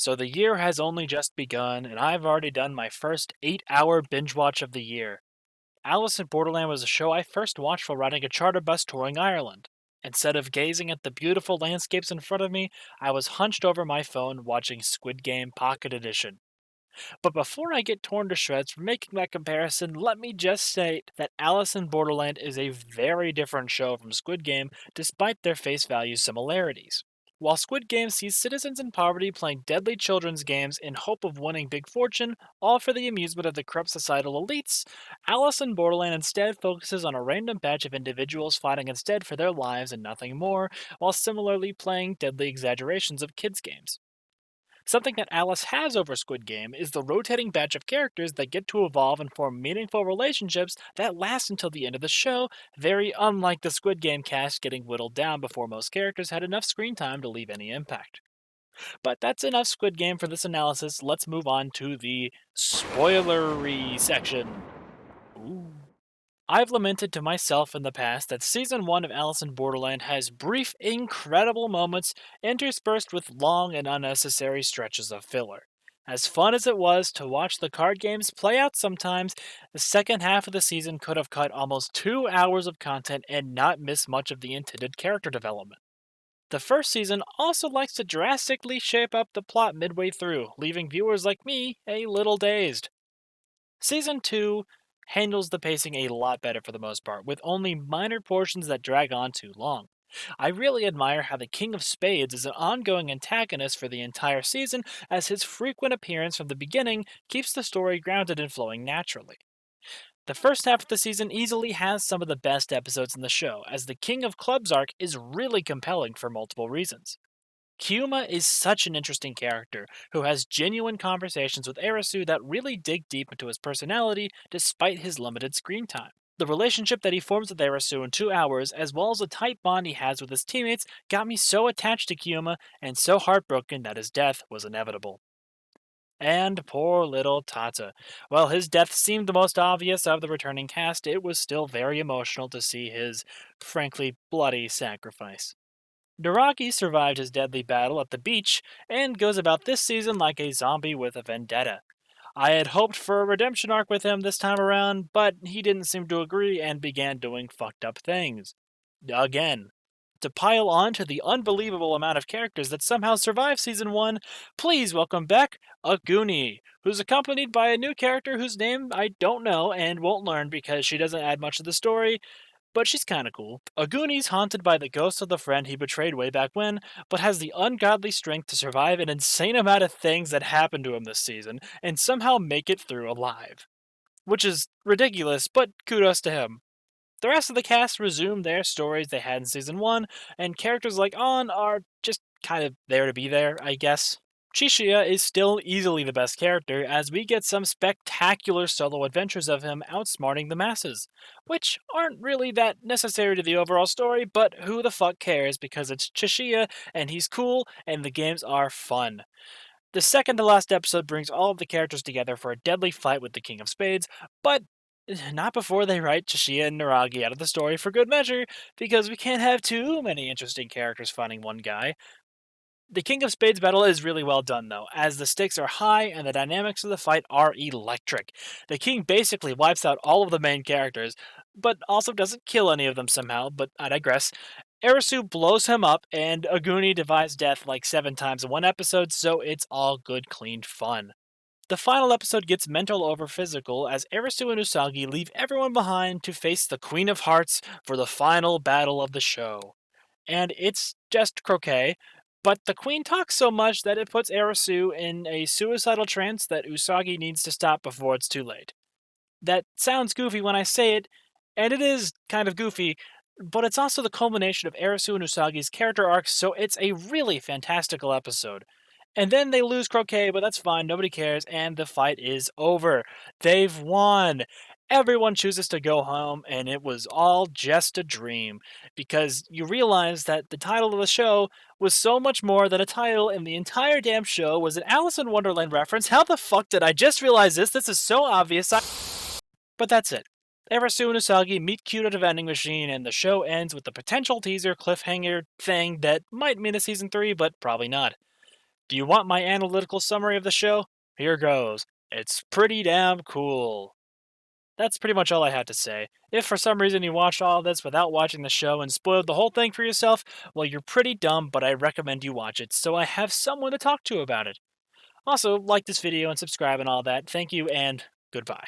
So the year has only just begun, and I've already done my first 8-hour binge watch of the year. Alice in Borderland was a show I first watched while riding a charter bus touring Ireland. Instead of gazing at the beautiful landscapes in front of me, I was hunched over my phone watching Squid Game Pocket Edition. But before I get torn to shreds for making that comparison, let me just state that Alice in Borderland is a very different show from Squid Game, despite their face value similarities. While Squid Game sees citizens in poverty playing deadly children's games in hope of winning big fortune, all for the amusement of the corrupt societal elites, Alice in Borderland instead focuses on a random batch of individuals fighting instead for their lives and nothing more, while similarly playing deadly exaggerations of kids' games. Something that Alice has over Squid Game is the rotating batch of characters that get to evolve and form meaningful relationships that last until the end of the show, very unlike the Squid Game cast getting whittled down before most characters had enough screen time to leave any impact. But that's enough Squid Game for this analysis. Let's move on to the spoilery section. Ooh. I've lamented to myself in the past that Season 1 of Alice in Borderland has brief, incredible moments interspersed with long and unnecessary stretches of filler. As fun as it was to watch the card games play out sometimes, the second half of the season could have cut almost 2 hours of content and not miss much of the intended character development. The first season also likes to drastically shape up the plot midway through, leaving viewers like me a little dazed. Season 2 handles the pacing a lot better for the most part, with only minor portions that drag on too long. I really admire how the King of Spades is an ongoing antagonist for the entire season, as his frequent appearance from the beginning keeps the story grounded and flowing naturally. The first half of the season easily has some of the best episodes in the show, as the King of Clubs arc is really compelling for multiple reasons. Kyuma is such an interesting character who has genuine conversations with Arisu that really dig deep into his personality despite his limited screen time. The relationship that he forms with Arisu in 2 hours, as well as the tight bond he has with his teammates, got me so attached to Kyuma and so heartbroken that his death was inevitable. And poor little Tata. While his death seemed the most obvious of the returning cast, it was still very emotional to see his, frankly, bloody sacrifice. Naraki survived his deadly battle at the beach and goes about this season like a zombie with a vendetta. I had hoped for a redemption arc with him this time around, but he didn't seem to agree and began doing fucked up things. Again. To pile on to the unbelievable amount of characters that somehow survived Season 1, please welcome back Aguni, who's accompanied by a new character whose name I don't know and won't learn because she doesn't add much to the story, but she's kinda cool. Aguni's haunted by the ghost of the friend he betrayed way back when, but has the ungodly strength to survive an insane amount of things that happened to him this season, and somehow make it through alive. Which is ridiculous, but kudos to him. The rest of the cast resume their stories they had in Season 1, and characters like An are just kind of there to be there, I guess. Chishiya is still easily the best character, as we get some spectacular solo adventures of him outsmarting the masses, which aren't really that necessary to the overall story, but who the fuck cares because it's Chishiya and he's cool and the games are fun. The second to last episode brings all of the characters together for a deadly fight with the King of Spades, but not before they write Chishiya and Naragi out of the story for good measure, because we can't have too many interesting characters fighting one guy. The King of Spades battle is really well done, though, as the stakes are high and the dynamics of the fight are electric. The King basically wipes out all of the main characters, but also doesn't kill any of them somehow, but I digress. Arisu blows him up, and Aguni divides death like 7 times in one episode, so it's all good, clean fun. The final episode gets mental over physical as Arisu and Usagi leave everyone behind to face the Queen of Hearts for the final battle of the show. And it's just croquet, but the Queen talks so much that it puts Arisu in a suicidal trance that Usagi needs to stop before it's too late. That sounds goofy when I say it, and it is kind of goofy, but it's also the culmination of Arisu and Usagi's character arcs, so it's a really fantastical episode. And then they lose Croquet, but that's fine, nobody cares, and the fight is over. They've won! Everyone chooses to go home, and it was all just a dream. Because you realize that the title of the show was so much more than a title, and the entire damn show was an Alice in Wonderland reference. How the fuck did I just realize this? This is so obvious. But that's it. Arisu and Usagi meet cute at a vending machine, and the show ends with the potential teaser cliffhanger thing that might mean a season 3, but probably not. Do you want my analytical summary of the show? Here goes. It's pretty damn cool. That's pretty much all I had to say. If for some reason you watched all of this without watching the show and spoiled the whole thing for yourself, well, you're pretty dumb, but I recommend you watch it so I have someone to talk to about it. Also, like this video and subscribe and all that. Thank you, and goodbye.